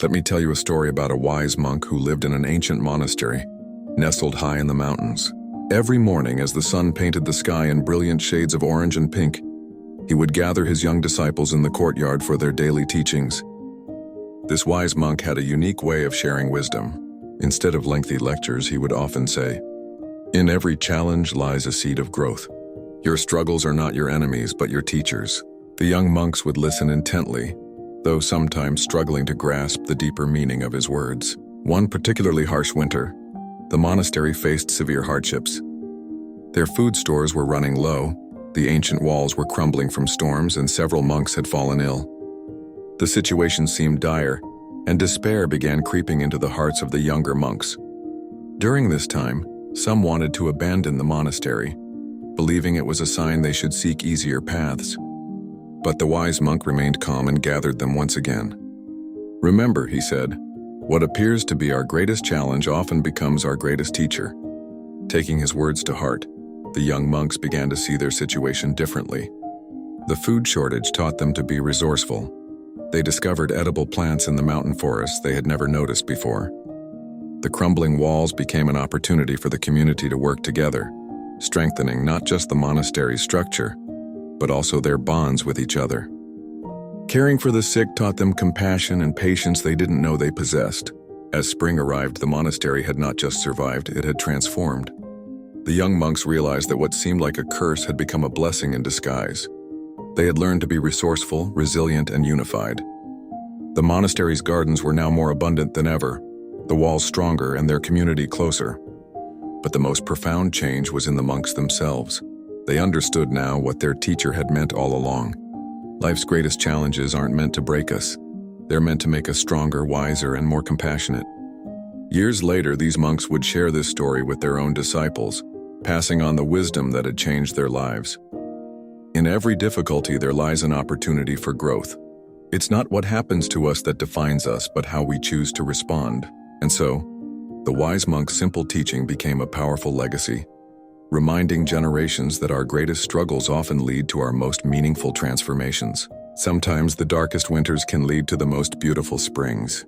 Let me tell you a story about a wise monk who lived in an ancient monastery, nestled high in the mountains. Every morning, as the sun painted the sky in brilliant shades of orange and pink, he would gather his young disciples in the courtyard for their daily teachings. This wise monk had a unique way of sharing wisdom. Instead of lengthy lectures, he would often say, "In every challenge lies a seed of growth. Your struggles are not your enemies, but your teachers." The young monks would listen intently, though sometimes struggling to grasp the deeper meaning of his words. One particularly harsh winter, the monastery faced severe hardships. Their food stores were running low, the ancient walls were crumbling from storms, and several monks had fallen ill. The situation seemed dire, and despair began creeping into the hearts of the younger monks. During this time, some wanted to abandon the monastery, believing it was a sign they should seek easier paths. But the wise monk remained calm and gathered them once again. "Remember," he said, "what appears to be our greatest challenge often becomes our greatest teacher." Taking his words to heart, the young monks began to see their situation differently. The food shortage taught them to be resourceful. They discovered edible plants in the mountain forests they had never noticed before. The crumbling walls became an opportunity for the community to work together, strengthening not just the monastery's structure, but also their bonds with each other. Caring for the sick taught them compassion and patience they didn't know they possessed. As spring arrived, the monastery had not just survived, it had transformed. The young monks realized that what seemed like a curse had become a blessing in disguise. They had learned to be resourceful, resilient, and unified. The monastery's gardens were now more abundant than ever, the walls stronger and their community closer. But the most profound change was in the monks themselves. They understood now what their teacher had meant all along. Life's greatest challenges aren't meant to break us. They're meant to make us stronger, wiser, and more compassionate. Years later, these monks would share this story with their own disciples, passing on the wisdom that had changed their lives. In every difficulty, there lies an opportunity for growth. It's not what happens to us that defines us, but how we choose to respond. And so, the wise monk's simple teaching became a powerful legacy, reminding generations that our greatest struggles often lead to our most meaningful transformations. Sometimes the darkest winters can lead to the most beautiful springs.